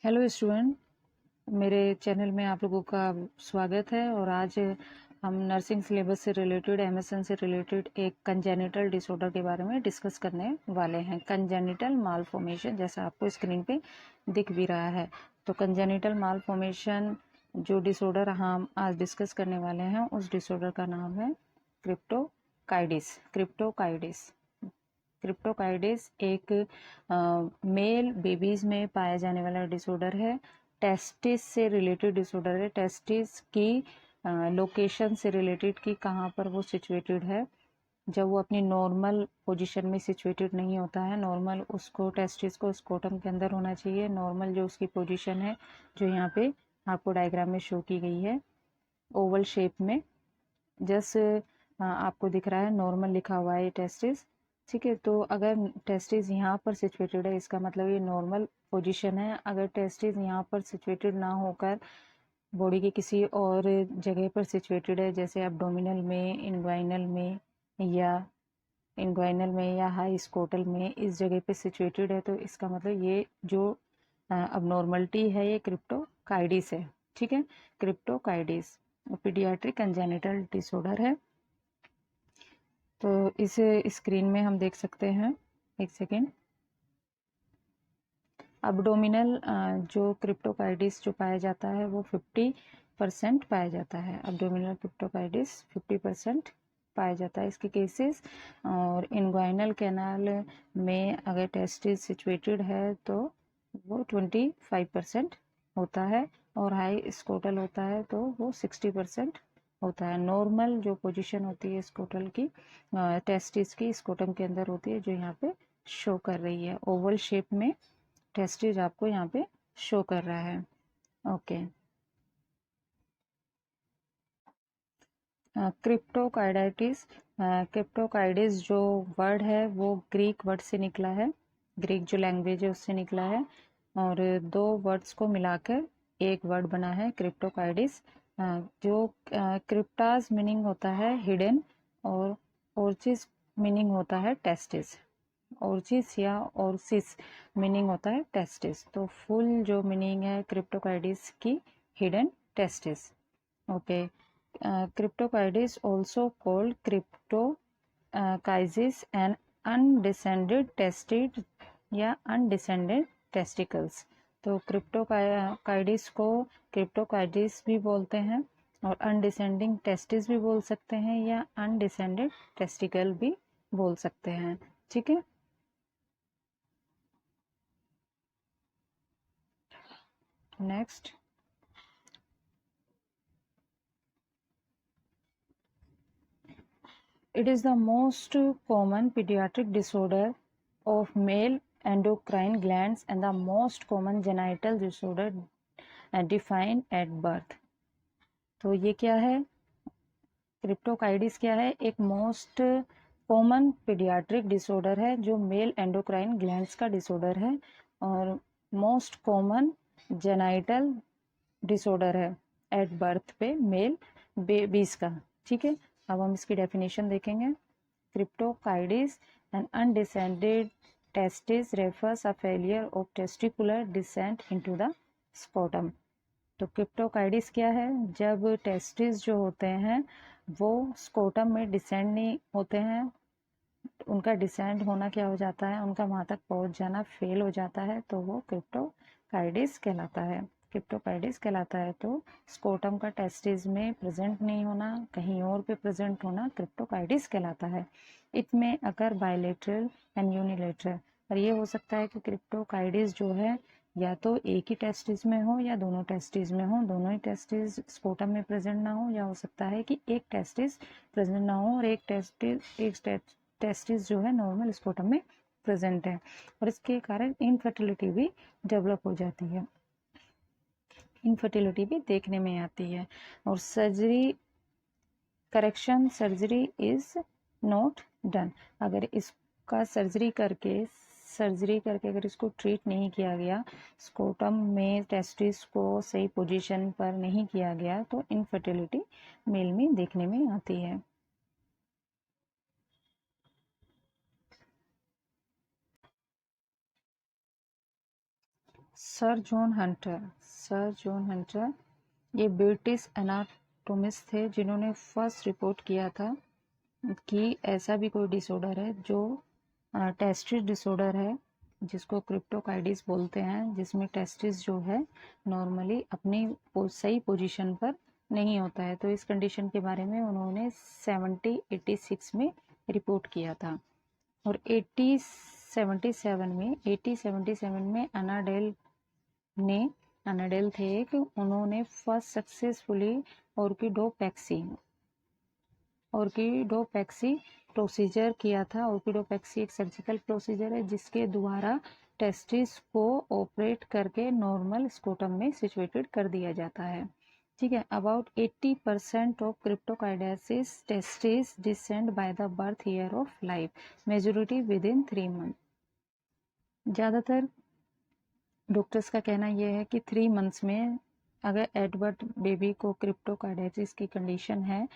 Hello student, मेरे channel में आप लोगों का स्वागत है। और आज हम नर्सिंग सिलेबस से रिलेटेड एमएसएन से रिलेटेड एक कंजेनिटल डिसऑर्डर के बारे में डिस्कस करने वाले हैं। कंजेनिटल मालफॉर्मेशन, जैसा आपको स्क्रीन पे दिख भी रहा है। तो कंजेनिटल मालफॉर्मेशन जो डिसऑर्डर हम आज डिस्कस करने वाले हैं, उस डिसऑर्डर का नाम है क्रिप्टोकाइडिस। क्रिप्टोकाइडिस एक मेल बेबीज में पाया जाने वाला डिसऑर्डर है। टेस्टिस से रिलेटेड डिसऑर्डर है। टेस्टिस की लोकेशन से रिलेटेड कि कहाँ पर वो सिचुएटेड है। जब वो अपनी नॉर्मल पोजीशन में सिचुएटेड नहीं होता है, नॉर्मल उसको टेस्टिस को स्कोटम के अंदर होना चाहिए। नॉर्मल जो उसकी पोजीशन है, जो यहाँ पे आपको डायग्राम में शो की गई है ओवल शेप में, जस्ट आपको दिख रहा है नॉर्मल लिखा हुआ है टेस्टिस। ठीक है, तो अगर टेस्टिस यहाँ पर सिचुएटेड है, इसका मतलब ये नॉर्मल पोजीशन है। अगर टेस्टिस यहाँ पर सिचुएटेड ना होकर बॉडी के किसी और जगह पर सिचुएटेड है, जैसे एब्डोमिनल में, इनग्वाइनल में या हाई स्कोटल में, इस जगह पे सिचुएटेड है, तो इसका मतलब ये जो अबनॉर्मलिटी है ये क्रिप्टोकाइडिस है। ठीक है, क्रिप्टोकाइडिस पीडियाट्रिक कंजेनिटल डिसऑर्डर है। तो इस स्क्रीन में हम देख सकते हैं, एक सेकेंड। अब्डोमिनल जो क्रिप्टोकाइडिस जो पाया जाता है वो 50% पाया जाता है। अब्डोमिनल क्रिप्टोकाइडिस 50% पाया जाता है इसके केसेस। और इनग्वाइनल कैनाल में अगर टेस्टिस सिचुएटेड है तो वो 25% होता है, और हाई स्कोटल होता है तो वो 60% होता है। नॉर्मल जो पोजीशन होती है स्कोटल की, टेस्टिस की स्कोटम के अंदर होती है, जो यहाँ पे शो कर रही है ओवल शेप में। टेस्टिस आपको यहाँ पे शो कर रहा है। ओके, क्रिप्टोकाइडिस जो वर्ड है वो ग्रीक वर्ड से निकला है, ग्रीक जो लैंग्वेज है उससे निकला है। और दो वर्ड्स को मिलाकर एक वर्ड बना है क्रिप्टोकाइडिस। जो क्रिप्टास मीनिंग होता है हिडन, और ओर्चिस मीनिंग होता है टेस्टिस। ओर्चिस या ओर्सिस मीनिंग होता है टेस्टिस। तो फुल जो मीनिंग है क्रिप्टोकाइडिस की, hidden testis. Okay, cryptocidis also called cryptocysis and undescended testes या undescended testicles। तो क्रिप्टोकाइडिस को क्रिप्टोकाइडिस भी बोलते हैं, और अनडिसेंडिंग टेस्टिस भी बोल सकते हैं, या अनडिसेंडेड टेस्टिकल भी बोल सकते हैं। ठीक है, next. It is the most common pediatric disorder of male endocrine glands and the most common genital disorder defined at birth। तो ये क्या है? क्रिप्टोकाइडिस क्या है? एक मोस्ट कॉमन पीडियाट्रिक डिसऑर्डर है जो मेल एंडोक्राइन ग्लैंड्स का डिसऑर्डर है, और मोस्ट कॉमन जेनाइटल डिसऑर्डर है एट बर्थ पे मेल बेबीज का। ठीक है, अब हम इसकी डेफिनेशन देखेंगे। Cryptorchidism an undescended testis refers a failure of testicular descent into the scrotum. तो क्रिप्टोकाइडिस क्या है? जब टेस्टिस जो होते हैं वो स्कोटम में डिसेंड नहीं होते हैं, उनका डिसेंड होना क्या हो जाता है, उनका वहां तक पहुंच जाना फेल हो जाता है, तो वो क्रिप्टोकाइडिस कहलाता है। क्रिप्टोकाइडिस कहलाता है। तो स्कोटम का टेस्टिस में प्रेजेंट नहीं होना, कहीं और पे प्रेजेंट होना क्रिप्टोकाइडिस कहलाता है। इसमें अगर बायलेटरल एंड यूनिलेटरल, और ये हो सकता है कि क्रिप्टोकाइडिस जो है या तो एक ही टेस्टिस में हो या दोनों टेस्टिस में हो, दोनों ही टेस्टिस स्कोटम में प्रेजेंट ना हो, या हो सकता है कि एक टेस्टिस प्रेजेंट ना हो और एक टेस्टिस जो है नॉर्मल स्कोटम में प्रेजेंट है, और इसके कारण इनफर्टिलिटी भी डेवलप हो जाती है। इनफर्टिलिटी भी देखने में आती है। और correction surgery is not done. अगर इसका सर्जरी करके अगर इसको ट्रीट नहीं किया गया, स्कोटम में टेस्टिस को सही पोजीशन पर नहीं किया गया, तो इनफर्टिलिटी मेल में देखने में आती है। सर जॉन हंटर ये ब्रिटिश एनाटोमिस्ट थे जिन्होंने फर्स्ट रिपोर्ट किया था कि ऐसा भी कोई डिसऑर्डर है जो टेस्टिस डिसऑर्डर है, जिसको क्रिप्टोकाइडिस बोलते हैं, जिसमें टेस्टिस जो है नॉर्मली अपनी सही पोजीशन पर नहीं होता है। तो इस कंडीशन के बारे में उन्होंने 7086 में रिपोर्ट किया था। और 1877 में अनाडेल थे एक, उन्होंने फर्स्ट सक्सेसफुली ऑर्किडोपैक्सी प्रोसीजर किया था। ऑर्किडोपैक्सी एक सर्जिकल प्रोसीजर है जिसके द्वारा टेस्टिस को ऑपरेट करके नॉर्मल स्कोटम में सिचुएटेड कर दिया जाता है। ठीक है। About 80% of cryptorchidism testis descend by the birth year of life, majority within 3 month. ज़्यादातर डॉक्टर्स का कहना यह है कि 3 मंथ्स में अगर एडवर्ड बेबी को क्रिप्टोकाइडेसिस की कंडीशन है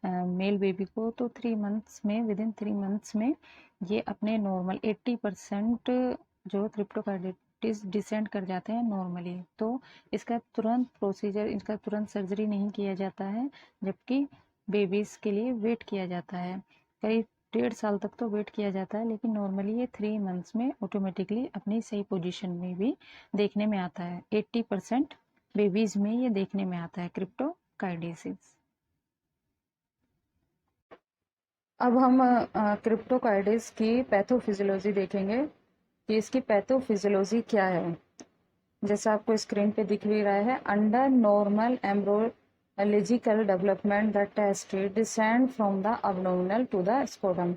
मेल बेबी को, तो 3 मंथ्स में, विद इन 3 मंथ्स में ये अपने नॉर्मल 80% जो क्रिप्टोकाइडेसिस डिसेंड कर जाते हैं नॉर्मली। तो इसका तुरंत प्रोसीजर, इसका तुरंत सर्जरी नहीं किया जाता है, जबकि बेबीज़ के लिए वेट किया जाता है। करीब 1.5 साल तक तो वेट किया जाता है, लेकिन नॉर्मली ये 3 मंथ्स में ऑटोमेटिकली अपनी सही पोजीशन में भी देखने में आता है। 80% बेबीज में ये देखने में आता है क्रिप्टोकाइडेसिस। अब हम क्रिप्टोकाइडिस की पैथोफिजियोलॉजी देखेंगे कि इसकी पैथोफिजियोलॉजी क्या है। जैसा आपको स्क्रीन पे दिख भी रहा है, under normal embryological development the testis descend from the abdominal to the scrotum.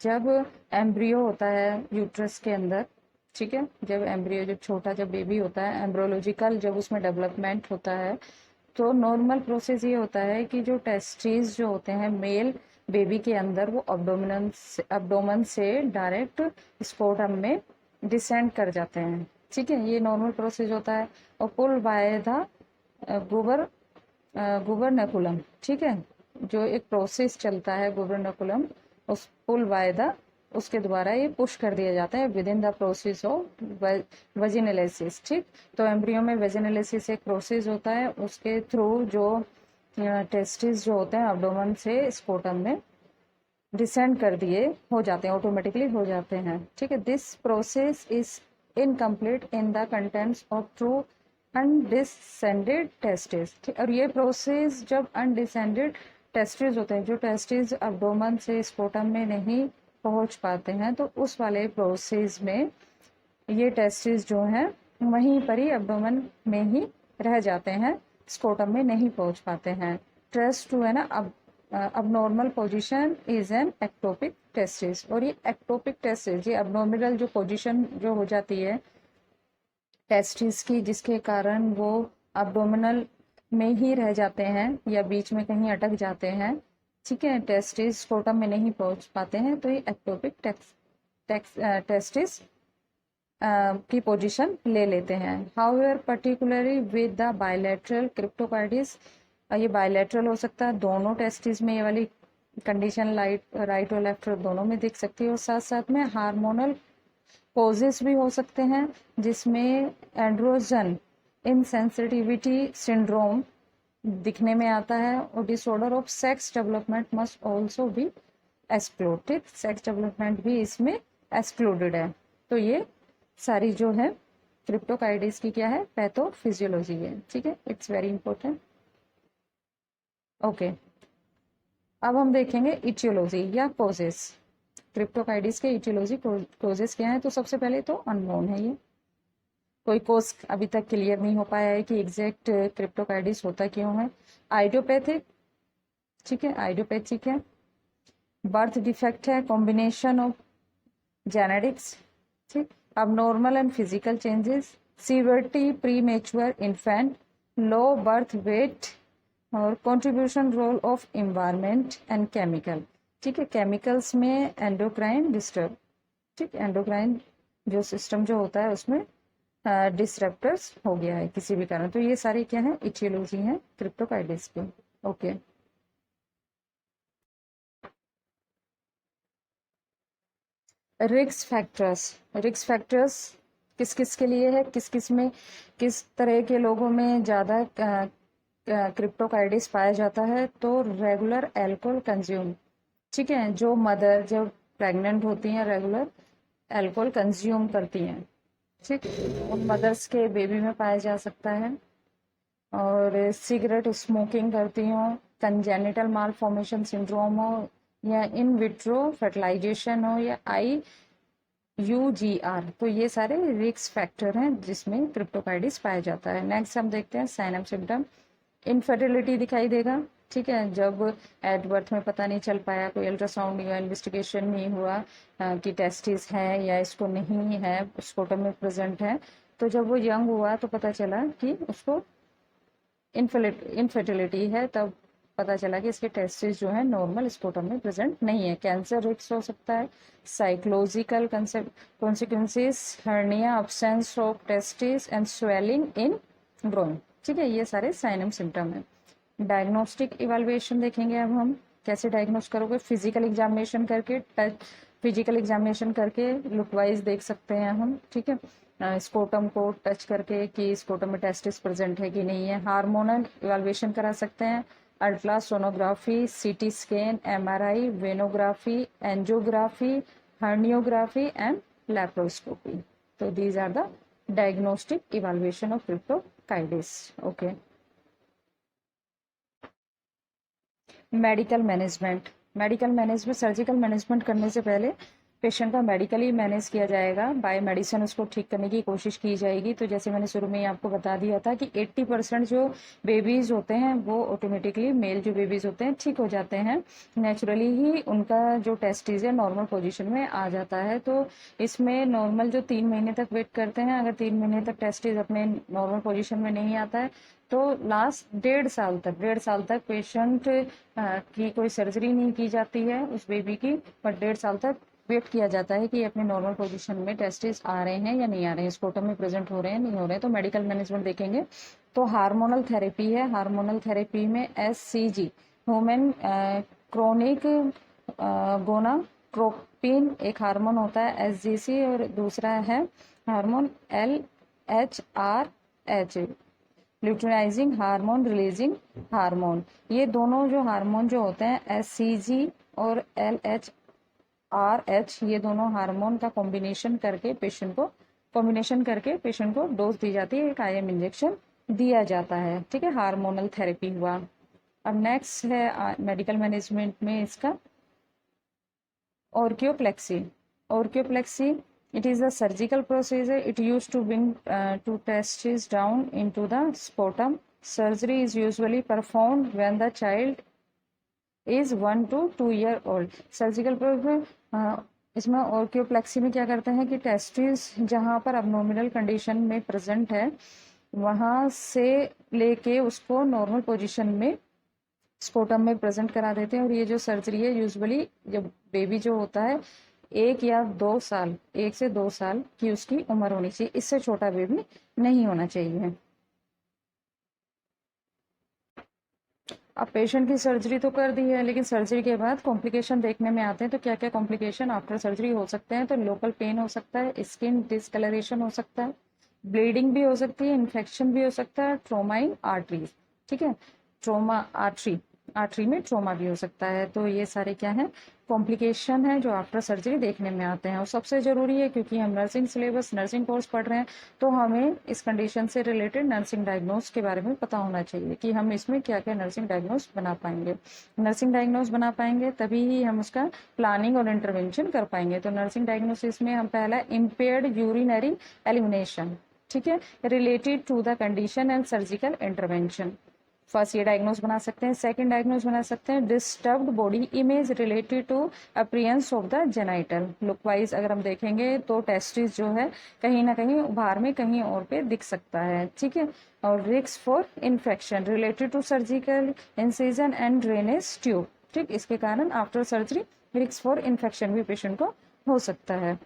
जब एम्ब्रियो होता है यूट्रस के अंदर, ठीक है, जब छोटा बेबी होता है, एम्ब्रोलॉजिकल जब उसमें डेवलपमेंट होता है, तो नॉर्मल प्रोसेस ये होता है कि जो टेस्टिस जो होते हैं मेल बेबी के अंदर, वो अब्डोमन से डायरेक्ट स्कोटम में डिसेंड कर जाते हैं। ठीक है, ये नॉर्मल प्रोसेस होता है। और पुल बाय द गुबरनेकुलम, ठीक है, जो एक प्रोसेस चलता है गुबरनेकुलम, उस पुल बाय द, उसके द्वारा ये पुश कर दिया जाता है within the process of vaginalis. ठीक, तो एम्ब्रियो में वेजिनोलाइसिस एक प्रोसेस होता है, उसके थ्रू जो टेस्टिस जो होते हैं अब्डोमेन से स्कोटम में डिसेंड कर दिए हो जाते हैं, ऑटोमेटिकली हो जाते हैं। ठीक है, this process is incomplete in the contents of true undescended testis. और ये प्रोसेस जब अनडिसेंडेड टेस्टिस होते हैं, जो टेस्टिस अब्डोमेन से स्कोटम में नहीं पहुंच पाते हैं, तो उस वाले प्रोसेस में ये टेस्टिस जो हैं वहीं पर ही अब्डोमेन में ही रह जाते हैं, स्कोटम में नहीं पहुंच पाते हैं। ट्रेस टू है ना, अब normal position is an ectopic testis. और ये एक्टोपिक टेस्टिस, ये अबनॉर्मल जो पोजीशन जो हो जाती है टेस्टिस की, जिसके कारण वो अब्डोमिनल में ही रह जाते हैं या बीच में कहीं अटक जाते हैं, ठीक है, टेस्टिस स्कोटम में नहीं पहुंच पाते हैं, तो ये एक्टोपिक टेस्टिस की पोजीशन ले लेते हैं। However particularly with the bilateral cryptorchidism, ये बायलैटरल हो सकता है, दोनों टेस्टिस में ये वाली कंडीशन राइट और लेफ्ट दोनों में दिख सकती है। और साथ साथ में हार्मोनल कोजेस भी हो सकते हैं, जिसमें एंड्रोजन इनसेंसिटिविटी सिंड्रोम दिखने में आता है। और disorder of sex development must also be excluded, sex development भी इसमें एक्सक्लूडेड है। तो ये सारी जो है क्रिप्टोकाइडिस की क्या है, पैथोफिजियोलॉजी है। ठीक है, इट्स वेरी इंपॉर्टेंट। ओके, अब हम देखेंगे इटियोलॉजी या कोजेस। क्रिप्टोकाइडिस के इटियोलॉजी कोजेस क्या है, तो सबसे पहले तो अननोन है, ये कोई कोज अभी तक क्लियर नहीं हो पाया है कि एग्जैक्ट क्रिप्टोकाइडिस होता क्यों है। आइडियोपैथिक, ठीक है, आइडियोपैथिक है। बर्थ डिफेक्ट है, कॉम्बिनेशन ऑफ जेनेटिक्स, ठीक। अब normal and physical changes, severity, premature infant, low birth weight, और contribution role of environment and chemical, ठीक है, केमिकल्स में एंडोक्राइन डिस्टर्ब, ठीक, एंडोक्राइन जो सिस्टम जो होता है उसमें डिसरप्टर्स हो गया है किसी भी कारण। तो ये सारी क्या है, इटियोलॉजी है क्रिप्टोकाइडिस की। ओके, रिस्क फैक्टर्स किस किस के लिए है, किस किस में, किस तरह के लोगों में ज़्यादा क्रिप्टोकाइडिस पाया जाता है। तो रेगुलर एल्कोहल कंज्यूम, ठीक है, जो मदर जब प्रेग्नेंट होती हैं रेगुलर एल्कोहल कंज्यूम करती हैं, ठीक, उन मदर्स के बेबी में पाया जा सकता है। और सिगरेट स्मोकिंग करती हो, कंजेनिटल माल फॉर्मेशन सिंड्रोम हो, या इन विट्रो फर्टिलाइजेशन हो, या IUGR, तो ये सारे रिस्क फैक्टर हैं जिसमें क्रिप्टोकाइडिस पाया जाता है। नेक्स्ट हम देखते हैं साइन एंड सिम्टम। इनफर्टिलिटी दिखाई देगा, ठीक है, जब एट बर्थ में पता नहीं चल पाया, कोई अल्ट्रासाउंड या इन्वेस्टिगेशन नहीं हुआ कि टेस्टिस है या इसको नहीं है, स्कोटम में प्रेजेंट है, तो जब वो यंग हुआ तो पता चला कि उसको इनफर्टिलिटी है, तब पता चला कि इसके टेस्टिस जो है नॉर्मल स्कोटम में प्रेजेंट नहीं है। कैंसर रिस्क हो सकता है, psychological consequences, hernia, absence of testis and swelling in groin, ठीक है, ये सारे साइन एंड सिम्टम है। डायग्नोस्टिक इवेलुएशन देखेंगे अब हम, कैसे डायग्नोस करोगे, फिजिकल एग्जामिनेशन करके, फिजिकल एग्जामिनेशन करके लुक वाइज देख सकते हैं हम, ठीक है, स्कोटम को टच करके कि स्कोटम में टेस्टिस प्रेजेंट है कि नहीं है। हार्मोनल इवेलुएशन करा सकते हैं, ultrasonography, CT scan, MRI, venography, angiography, herniography and laparoscopy. तो these are the diagnostic evaluation of cryptorchidism. Okay, medical management. Medical management, surgical management करने से पहले पेशेंट का मेडिकली मैनेज किया जाएगा, बाय मेडिसिन उसको ठीक करने की कोशिश की जाएगी। तो जैसे मैंने शुरू में ही आपको बता दिया था कि 80% जो बेबीज होते हैं वो ऑटोमेटिकली, मेल जो बेबीज होते हैं ठीक हो जाते हैं, नेचुरली ही उनका जो टेस्टिस है नॉर्मल पोजीशन में आ जाता है। तो इसमें नॉर्मल जो 3 महीने तक वेट करते हैं, अगर 3 महीने तक टेस्टिस अपने नॉर्मल पोजीशन में नहीं आता है तो लास्ट 1.5 साल तक पेशेंट की कोई सर्जरी नहीं की जाती है उस बेबी की, पर 1.5 साल तक वेट किया जाता है कि अपने नॉर्मल पोजीशन में टेस्टिस आ रहे हैं या नहीं आ रहे हैं, स्कोटम में प्रेजेंट हो रहे हैं नहीं हो रहे हैं। तो मेडिकल मैनेजमेंट देखेंगे। तो हार्मोनल थेरेपी है, हार्मोनल थेरेपी में SCG, ह्यूमन क्रोनिक गोनाट्रोपिन एक हार्मोन होता है SGC, और दूसरा है hormone LHRH, luteinizing hormone releasing hormone. ये दोनों जो हार्मोन जो होते हैं SCG और LHRH, ये दोनों हार्मोन का कॉम्बिनेशन करके पेशेंट को डोज दी जाती है, एक IM इंजेक्शन दिया जाता है, ठीक है, हार्मोनल थेरेपी हुआ। अब नेक्स्ट है मेडिकल मैनेजमेंट में इसका ऑर्कियोप्लेक्सी। ऑर्कियोप्लेक्सी, it is a surgical procedure. It used to bring two testes down into the scrotum. Surgery is usually performed when the child is 1 to 2 year old. Surgical process, इसमें ऑर्कियोप्लेक्सी में क्या करते हैं कि testis जहाँ पर अबनॉर्मल कंडीशन में present है वहाँ से लेके उसको नॉर्मल पोजीशन में स्कोटम में प्रेजेंट करा देते हैं। और ये जो सर्जरी है यूजुअली जब बेबी जो होता है 1 से 2 साल की उसकी उम्र होनी चाहिए, इससे छोटा बेबी नहीं होना चाहिए। अब पेशेंट की सर्जरी तो कर दी है, लेकिन सर्जरी के बाद कॉम्प्लिकेशन देखने में आते हैं। तो क्या क्या कॉम्प्लिकेशन आफ्टर सर्जरी हो सकते हैं? तो लोकल पेन हो सकता है, स्किन डिसकलरेशन हो सकता है, ब्लीडिंग भी हो सकती है, इन्फेक्शन भी हो सकता है, ट्रोमा इन आर्टरीज, ठीक है, ट्रोमा आर्टरी में ट्रोमा भी हो सकता है। तो ये सारे क्या है, कॉम्प्लिकेशन है जो आफ्टर सर्जरी देखने में आते हैं। और सबसे ज़रूरी है, क्योंकि हम नर्सिंग सिलेबस, नर्सिंग कोर्स पढ़ रहे हैं, तो हमें इस कंडीशन से रिलेटेड नर्सिंग डायग्नोस के बारे में पता होना चाहिए कि हम इसमें क्या क्या नर्सिंग डायग्नोस बना पाएंगे। नर्सिंग डायग्नोस बना पाएंगे तभी ही हम उसका प्लानिंग और इंटरवेंशन कर पाएंगे। तो नर्सिंग डायग्नोसिस में हम पहला इम्पेयर्ड यूरिनरी एलिमिनेशन, ठीक है, related to the condition and surgical intervention, first ये डायग्नोस बना सकते हैं। सेकंड डायग्नोस बना सकते हैं disturbed body image related to appearance of the genital. Look wise अगर हम देखेंगे तो टेस्टिस जो है कहीं ना कहीं बाहर में कहीं और पे दिख सकता है, ठीक है। और risk for infection related to surgical incision and drainage tube, ठीक, इसके कारण after surgery risk for infection भी पेशेंट को हो सकता है।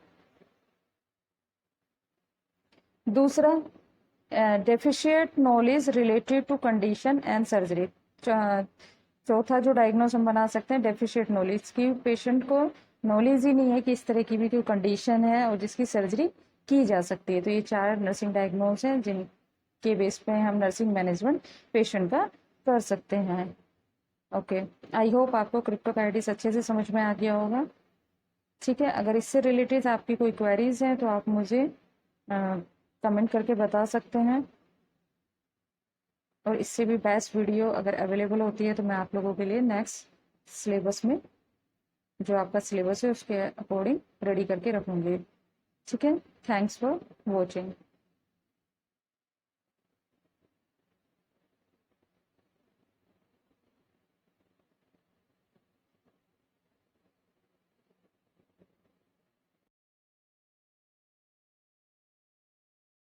दूसरा, deficient knowledge related to condition and surgery. चौथा जो डायग्नोस हम बना सकते हैं डेफिशिएंट नॉलेज की, पेशेंट को नॉलेज ही नहीं है कि इस तरह की भी कोई कंडीशन है और जिसकी सर्जरी की जा सकती है। तो ये 4 नर्सिंग डायग्नोज हैं जिनके बेस पे हम नर्सिंग मैनेजमेंट पेशेंट का कर सकते हैं। ओके, आई होप आपको क्रिप्टोकाइटिस अच्छे से समझ में आ गया होगा। ठीक है, अगर इससे रिलेटेड आपकी कोई क्वेरीज हैं तो आप मुझे कमेंट करके बता सकते हैं, और इससे भी बेस्ट वीडियो अगर अवेलेबल होती है तो मैं आप लोगों के लिए नेक्स्ट सिलेबस में, जो आपका सिलेबस है उसके अकॉर्डिंग रेडी करके रखूँगी। ठीक है, थैंक्स फॉर वॉचिंग।